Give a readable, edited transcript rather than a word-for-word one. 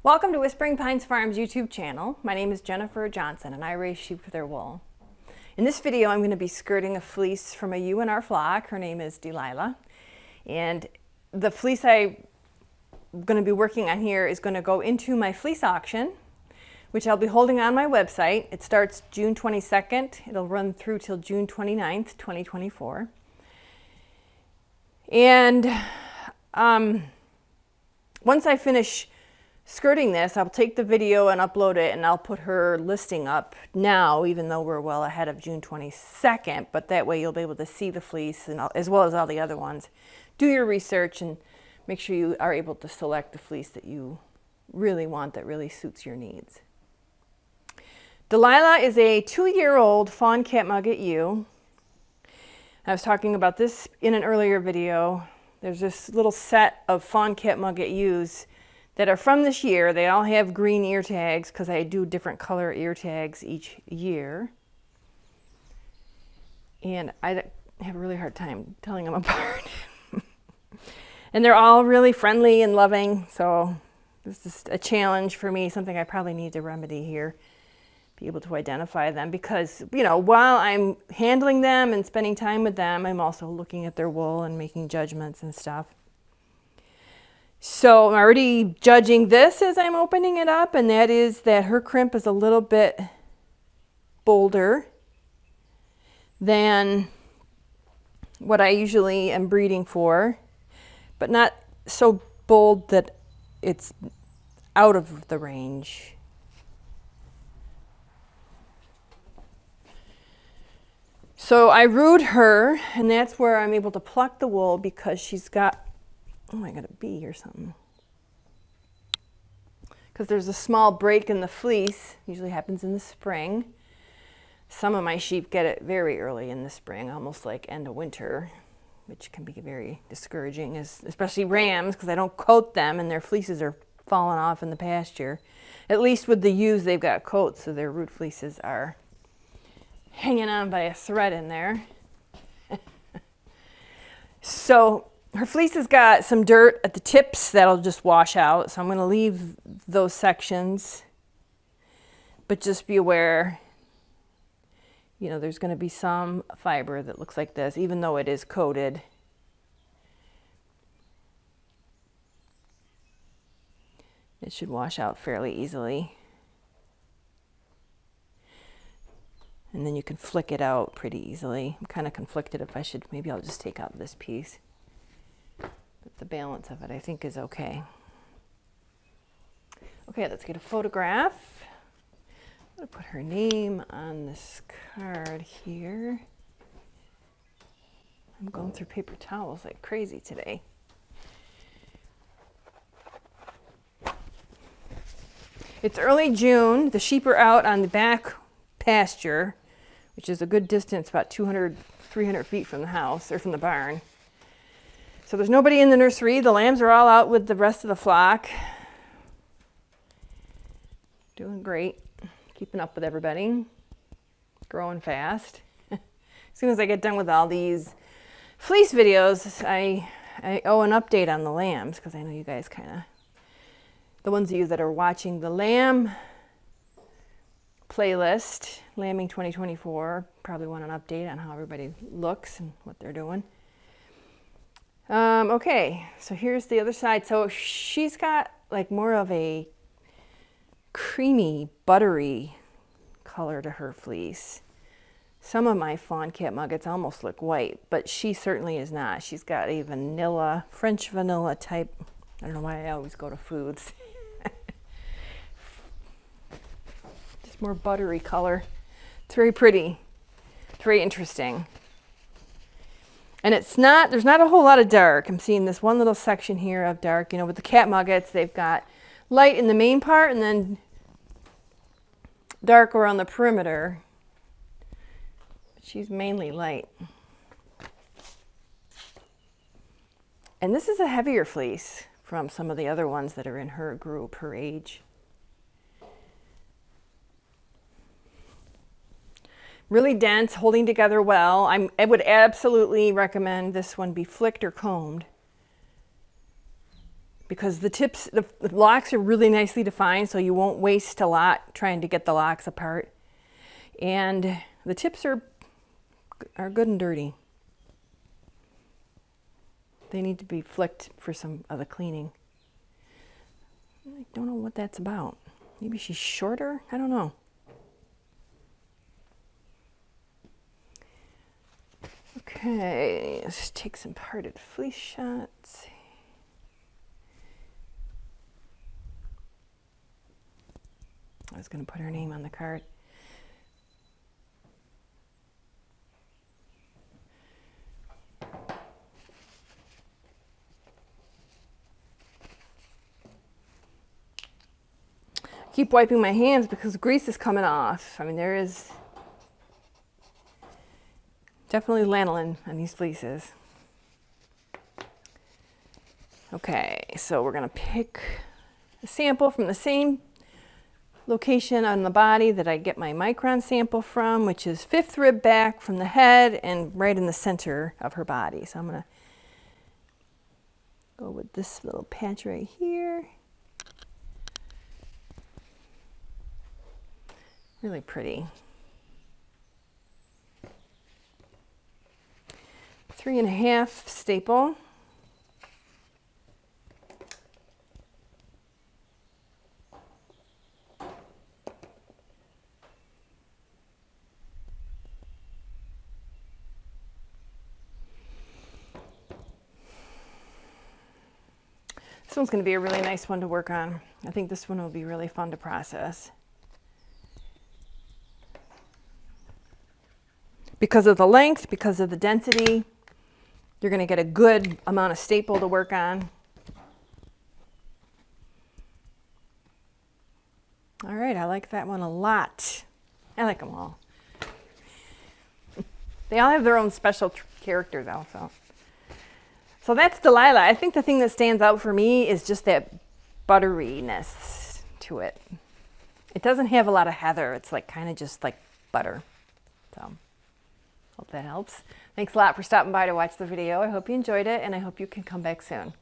Welcome to Whispering Pines Farm's YouTube channel. My name is Jennifer Johnson and I raise sheep for their wool. In this video I'm going to be skirting a fleece from a ewe in our flock. Her name is Delilah. And the fleece I'm going to be working on here is going to go into my fleece auction, which I'll be holding on my website. It starts June 22nd. It'll run through till June 29th, 2024. And once I finish skirting this, I'll take the video and upload it, and I'll put her listing up now, even though we're well ahead of June 22nd, but that way you'll be able to see the fleece and as well as all the other ones. Do your research and make sure you are able to select the fleece that you really want, that really suits your needs. Delilah is a 2-year-old fawn catmugget ewe. I was talking about this in an earlier video. There's this little set of fawn catmugget ewes that are from this year. They all have green ear tags because I do different color ear tags each year. And I have a really hard time telling them apart. And they're all really friendly and loving, so this is a challenge for me, something I probably need to remedy here. Be able to identify them because, you know, while I'm handling them and spending time with them, I'm also looking at their wool and making judgments and stuff. So I'm already judging this as I'm opening it up, and that is that her crimp is a little bit bolder than what I usually am breeding for, but not so bold that it's out of the range. So I Roo'd her, and that's where I'm able to pluck the wool because she's got, oh, I got a bee or something. Because there's a small break in the fleece, usually happens in the spring. Some of my sheep get it very early in the spring, almost like end of winter, which can be very discouraging, especially rams, because I don't coat them and their fleeces are falling off in the pasture. At least with the ewes, they've got coats, so their root fleeces are hanging on by a thread in there. So her fleece has got some dirt at the tips that'll just wash out, so I'm going to leave those sections, but just be aware, you know, there's going to be some fiber that looks like this, even though it is coated. It should wash out fairly easily. And then you can flick it out pretty easily. I'm kind of conflicted if I should, maybe I'll just take out this piece. But the balance of it I think is okay. Okay, let's get a photograph. I'm going to put her name on this card here. I'm going through paper towels like crazy today. It's early June. The sheep are out on the back pasture, which is a good distance, about 200, 300 feet from the house, or from the barn. So there's nobody in the nursery. The lambs are all out with the rest of the flock. Doing great. Keeping up with everybody. Growing fast. As soon as I get done with all these fleece videos, I owe an update on the lambs, because I know you guys kind of, the ones of you that are watching the lamb playlist, Lambing 2024, probably want an update on how everybody looks and what they're doing. Okay, so here's the other side. So she's got like more of a creamy, buttery color to her fleece. Some of my fawn catmuggets almost look white, but she certainly is not. She's got a vanilla, French vanilla type. I don't know why I always go to foods. More buttery color. It's very pretty. It's very interesting. And it's not, there's not a whole lot of dark. I'm seeing this one little section here of dark. You know, with the catmuggets, they've got light in the main part and then dark around the perimeter. But she's mainly light. And this is a heavier fleece from some of the other ones that are in her group, her age. Really dense, holding together well. I would absolutely recommend this one be flicked or combed because the tips, the locks are really nicely defined, so you won't waste a lot trying to get the locks apart. And the tips are good and dirty. They need to be flicked for some of the cleaning. I don't know what that's about. Maybe she's shorter? I don't know. Okay, let's take some parted fleece shots. I was going to put her name on the card. Keep wiping my hands because grease is coming off. I mean, there is definitely lanolin on these fleeces. Okay, so we're going to pick a sample from the same location on the body that I get my micron sample from, which is 5th rib back from the head and right in the center of her body. So I'm going to go with this little patch right here. Really pretty. 3.5 staple. This one's going to be a really nice one to work on. I think this one will be really fun to process. Because of the length, because of the density, you're going to get a good amount of staple to work on. All right, I like that one a lot. I like them all. They all have their own special character though, So that's Delilah. I think the thing that stands out for me is just that butteriness to it. It doesn't have a lot of heather. It's like kind of just like butter. So hope that helps. Thanks a lot for stopping by to watch the video. I hope you enjoyed it, and I hope you can come back soon.